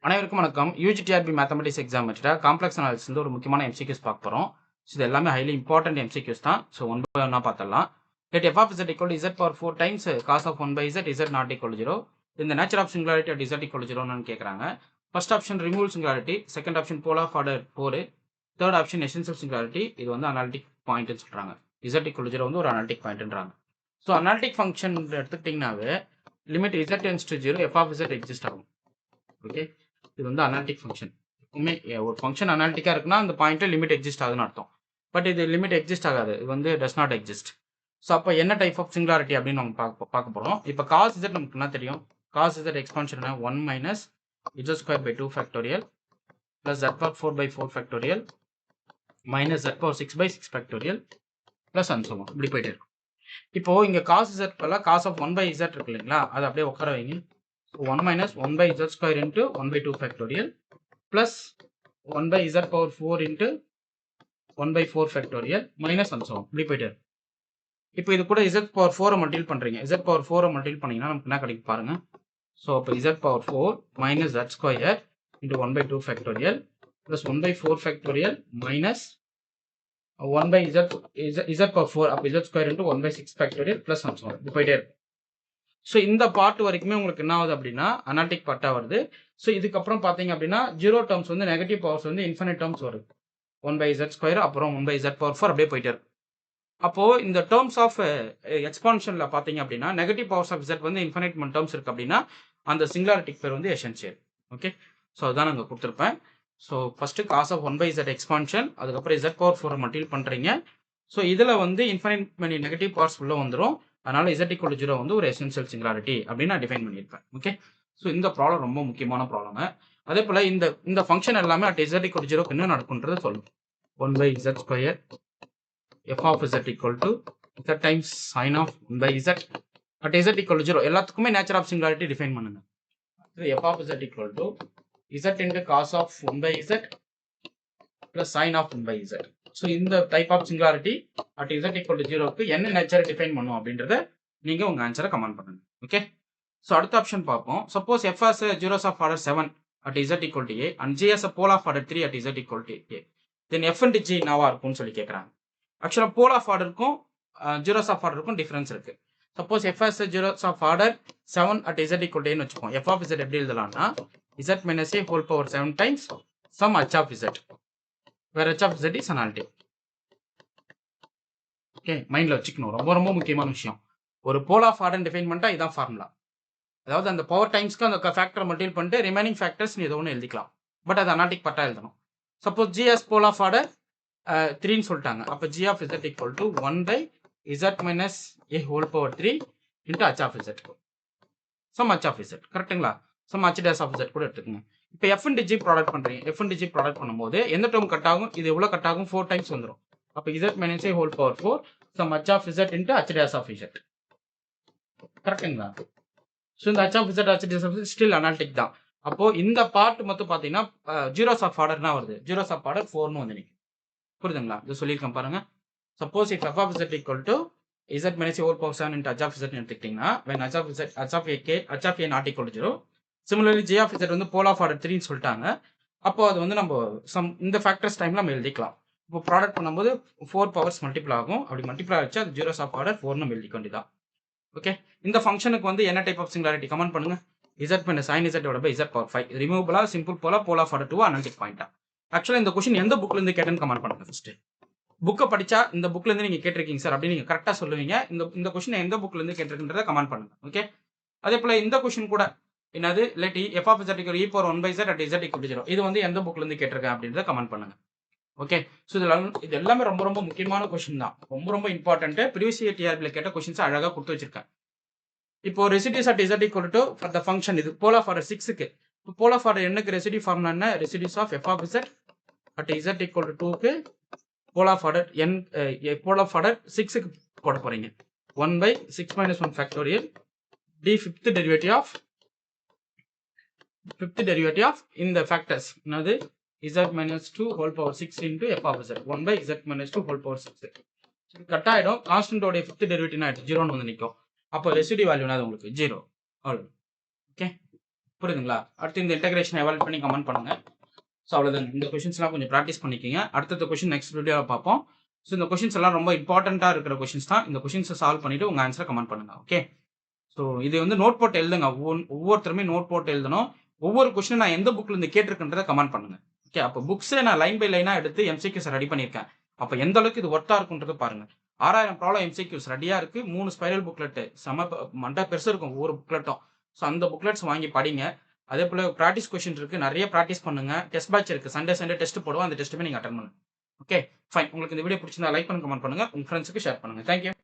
அனைவருக்கும் வணக்கம். UGTRB mathematics exam வச்சுட்டா காம்ப்ளெக்ஸ் அனாலிசிஸ் வந்து ஒரு முக்கியமான எம்சிக்யூஸ் பார்க்க போகிறோம். ஸோ இது எல்லாமே ஹைலி இம்பார்ட்டன்ட் எம்சிக்யூஸ் தான். ஸோ ஒன் பை ஒன்னா பார்த்துடலாம். Let f of z equal to z power 4 times cos of 1 by z, z not equal to 0. In the nature of singularity at z equal to 0 ன்னு கேட்குறாங்க. First option removal singularity, second option pole of order 4, third option essential singularity. இது வந்து analytic பாயிண்ட்னு சொல்கிறாங்க. z equal to 0 வந்து ஒரு analytic பாயிண்ட்ன்றாங்க. So analytic function எடுத்துக்கிட்டிங்கனாவே limit z tends to 0 f of z exist ஆகும். ஓகே, இது வந்து அனாலிட்டிக் ஃபங்க்ஷன். எப்பவுமே ஒரு ஃபங்க்ஷன் அனாலிட்டிக்காக இருக்குன்னா அந்த பாயிண்ட்டில் லிமிட் எக்ஸிஸ்ட் ஆகுதுன்னு அர்த்தம். பட் இது லிமிட் எக்ஸிஸ்ட் ஆகாது, இது வந்து டஸ் நாட் எக்ஸிஸ்ட். ஸோ அப்போ என்ன டைப் ஆஃப் சிங்குலாரிட்டி அப்படின்னு நம்ம பார்க்க போகிறோம். இப்போ காஸ் இசட் நமக்கு என்ன தெரியும்? Cos z expansion 1 minus z square by 2 factorial plus z power 4 by 4 factorial minus z power 6 by 6 factorial plus and so on இப்படி போயிட்டு இருக்கும். இப்போ இங்கே காஸ் இசட் பதிலாக காஸ் ஆஃப் 1 பை இசட் இருக்கு இல்லைங்களா, அதை அப்படியே உட்கார வைங்க. 1 minus 1 by z square into 1 by 2 factorial plus 1 by z power 4 into 1 by 4 factorial minus and so on. இப்படி போயிட்டு இப்போ இது கூட z power 4 மல்டிபிள் பண்றீங்க. z power 4 மல்டிபிள் பண்ணீங்கன்னா நமக்கு என்ன கிடைக்கும் பாருங்க. ஸோ இப்போ z power 4 minus z square into 1 by 2 factorial plus 1 by 4 factorial minus 1 by z power 4 அப்போ z square into 1 by 6 factorial plus and so on. இப்படி போயிட்டே இருக்கும். ஸோ இந்த பார்ட் வரைக்குமே உங்களுக்கு என்ன ஆகுது அப்படின்னா அனாலிட்டிக் பார்ட்டாக வருது. ஸோ இதுக்கப்புறம் பார்த்தீங்க அப்படின்னா ஜீரோ டேர்ம்ஸ் வந்து நெகட்டிவ் பவர்ஸ் வந்து இன்ஃபினிட் டேர்ம்ஸ் வருது. 1 by z ஸ்கொயர் அப்புறம் 1 by z பவர் 4 அப்படியே போயிட்டே இருக்கும். அப்போது இந்த டேர்ம்ஸ் ஆஃப் எக்ஸ்பான்ஷனில் பார்த்தீங்க அப்படின்னா நெகட்டிவ் பவர்ஸ் ஆஃப் z வந்து இன்ஃபினிட் டேர்ம்ஸ் இருக்குது அப்படின்னா அந்த சிங்குலாரிட்டிக் பேர் வந்து எசென்சியல். ஓகே, ஸோ அதுதான் நாங்கள் கொடுத்துருப்பேன். So first cos of 1 by z expansion, அதுக்கப்புறம் z பவர் 4 மல்டிபிள் பண்ணுறீங்க. ஸோ இதில் வந்து இன்ஃபினிட் மெனி நெகட்டிவ் பவர்ஸ் உள்ள வந்துடும். அதனால z equal to 0 வந்து ஒரு எசென்சியல் சிங்குலாரிட்டி அப்படின்னு நான் டிஃபைன் பண்ணியிருப்பேன். ஓகே, ஸோ இந்த ப்ராப்ளம் ரொம்ப முக்கியமான ப்ராப்ளம். அதே போல் இந்த ஃபங்க்ஷன் எல்லாமே அட் z equal to 0 என்ன நடக்கும்ன்றது சொல்லுங்க. 1 by z square f of z equal to z times sin of 1 by z at z equal to 0 எல்லாத்துக்குமே நேச்சர் ஆஃப் சிங்குலாரிட்டி டிஃபைன் பண்ணுங்க. f of z equal to z into cos of 1 by z plus sin of 1 by z. So இந்த type of singularity at z equal to 0க்கு என்ன நேச்சரை define பண்ணும் அப்படின்றத நீங்கள் உங்கள் ஆன்சரை கமெண்ட் பண்ணுங்க. ஓகே, ஸோ அடுத்த ஆப்ஷன் பார்ப்போம். Suppose f as zeros of order 7 at z equal to a and g as a pole of order 3 at z equal to a, then f and g என்னவா இருக்கும்னு சொல்லி கேட்குறாங்க. ஆக்சுவலாக போல் of ஆர்டருக்கும் zeros of ஆர்டருக்கும் difference இருக்குது. Suppose f as zeros of order 7 at z equal to a ன்னு வச்சுக்கோம். f of z எப்படி எழுதலாம்னா z minus a whole power 7 times some h of z, where h of z is analytic. Okay, மைண்டில் வச்சுக்கணும், ரொம்ப ரொம்ப முக்கியமான விஷயம். ஒரு போல் ஆஃப் ஆர்டர் டிஃபைன் பண்ணிட்டா இதான் ஃபார்முலா. அதாவது அந்த பவர் டைம்ஸ்க்கு அந்த ஃபேக்டரை மல்டிபிள் பண்ணிட்டு ரிமைனிங் ஃபேக்டர்ஸ் நீ ஏதோ ஒன்று எழுதிக்கலாம். பட் அது அனாலிட்டிக் பட்டா எழுதணும். Suppose G S pole of order 3ன்னு சொல்லிட்டாங்க. அப்போ G of z equal to 1 by z minus a whole power 3 into h of z, sum h of z. கரெக்டுங்களா? Sum h dash of z கூட எடுத்துக்கோங்க. இப்போ f and g product பண்ணுறீங்க. f and g product பண்ணும்போது எந்த term cut ஆகும்? இது எவ்வளோ கட் ஆகும்? 4 டைம்ஸ் வந்துடும். அப்போ z minus a whole power 4 some h of z into h dash of z. கரெக்டுங்களா? ஸோ இந்த h of z h dash of z still analytic தான். அப்போ இந்த பார்ட் மட்டும் பார்த்தீங்கன்னா ஜீரோஸ் ஆஃப் ஆர்டர்னா வருது. ஜீரோஸ் ஆஃப் ஆர்டர் 4ன்னு வந்து நிற்கும். புரியுதுங்களா? இது சொல்லியிருக்கேன் பாருங்க. Suppose if f of z equal to z minus a whole power 7 into h of z எடுத்துக்கிட்டிங்கன்னா when h of z h of a not equal to 0. Similarly j of z வந்து போல் of order 3ன்னு சொல்லிட்டாங்க. அப்போ அது வந்து நம்ம இந்த factors டைம்ல நம்ம எழுதிக்கலாம். இப்போ ப்ராடக்ட் பண்ணும்போது 4 பவர்ஸ் மல்டிபிள் ஆகும். அப்படி மல்டிபிள் ஆகிடுச்சு அது ஜீரோஸ் ஆஃப் ஆர்டர் 4 நம்ம எழுதிக்க வேண்டியதான். ஓகே, இந்த ஃபங்க்ஷனுக்கு வந்து என்ன டைப் ஆஃப் சிங்குலாரிட்டி கமெண்ட் பண்ணுங்க. z minus sin z by z power 5 ரிமூவபிளா, சிம்பிள் போலா, போல் ஆஃப் ஆர்டர் 2 அனாலிட்டிக் பாயிண்டா. ஆக்சுவலாக இந்த கொஸ்டின் எந்த புக்ல இருந்து கேட்டேன்னு கமெண்ட் பண்ணுங்க. ஃபர்ஸ்ட் புக்கை படிச்சா இந்த புக்ல இருந்து நீங்க கேட்டிருக்கீங்க சார் அப்படின்னு நீங்க கரெக்டாக சொல்லுவீங்க. இந்த கொஸ்டின் எந்த புக்ல இருந்து கேட்டிருக்குன்றத கமெண்ட் பண்ணுங்க. ஓகே, அதே போல இந்த கொஸ்டின் கூட என்னது let f of z equal to e power 1 by z at z equal to 0, இது வந்து எந்த புக்ல இருந்து கேட்டிருக்கேன் அப்படின்றத கமெண்ட் பண்ணுங்க. ஓகே, ஸோ இது எல்லாமே ரொம்ப ரொம்ப முக்கியமான கொஸ்டின் தான், ரொம்ப ரொம்ப இம்பார்ட்டன்ட். ப்ரீவியஸ் இயர் டிஆர்பியில் கேட்ட கொஸ்டின்ஸ் அழகாக கொடுத்து வச்சிருக்கேன். இப்போ residues at z equal to for the function, இது போல் ஆஃப் ஆர்டர் 6க்கு. இப்போ போல் ஆஃப் ஆர்டர் என்னக்கு ரெசிடியூ ஃபார்முலா என்ன? Residues of f of z at z equal to 2க்கு pole of order pole of order 6க்கு போட போறீங்க. 1 by 6 minus 1 factorial d fifth derivative of இந்த ஃபேக்டர்ஸ் என்னது z minus 2 whole power 6 into f of z 1 by z minus 2 whole power 6. Cut ஆகிடும். கான்ஸ்டன்டோடைய fifth derivative ஆகிடும், 0ன்னு வந்து நிற்கும். அப்போ ரெசிடியூ வேல்யூ என்னது உங்களுக்கு 0. ஓகே, புரியுதுங்களா? அடுத்து இந்த இன்டகிரேஷன் எவால்வ் பண்ணி கமெண்ட் பண்ணுங்க. ஸோ அவ்வளோதான். இந்த கொஷின்ஸ்லாம் கொஞ்சம் ப்ராக்டிஸ் பண்ணிக்கங்க. அடுத்த கொஷின் நெக்ஸ்ட் வீடியோவில் பார்ப்போம். ஸோ இந்த கொஷின்ஸ் எல்லாம் ரொம்ப இம்பார்ட்டண்ட்டாக இருக்கிற கொஷின்ஸ் தான். இந்த கொஷின்ஸை சால்வ் பண்ணிட்டு உங்கள் ஆன்சரை கமெண்ட் பண்ணுங்க. ஓகே. ஸோ இது வந்து நோட் போட்டு எழுதுங்க. ஒவ்வொருத்தருமே நோட் போட்டு எழுதணும். ஒவ்வொரு கொஷினும் நான் எந்த புக்ல இருந்து கேட்டிருக்கேன்றதை கமெண்ட் பண்ணுங்க. ஓகே. அப்போ புக்ஸை நான் லைன் பை லைனாக எடுத்து எம்சிக்யூஸ் ரெடி பண்ணியிருக்கேன். அப்போ எந்த அளவுக்கு இது ஒர்த்தா இருக்குன்றது பாருங்க. 6000 ப்ராப்ளம் எம்சிக்யூஸ் ரெடியா இருக்கு. 3 ஸ்பைரல் புக்லெட் மண்டா பெருசு இருக்கும் ஒவ்வொரு புக்லெட்டும். ஸோ அந்த புக்லெட்ஸ் வாங்கி படிங்க. அதே போல ப்ராக்டிஸ் கொஸ்டின் இருக்கு. நிறைய ப்ராக்டிஸ் பண்ணுங்க. டெஸ்ட் பேட்ச் இருக்கு. சண்டே டெஸ்ட் போடுவோம். அந்த டெஸ்ட்டுமே நீங்க அட்டெண்ட் பண்ணுங்க. Okay fine. உங்களுக்கு இந்த வீடியோ பிடிச்சிருந்தா லைக் பண்ணுங்க, கமெண்ட் பண்ணுங்க. உங்க ஃப்ரெண்ட்ஸுக்கு ஷேர் பண்ணுங்க. தேங்க்யூ.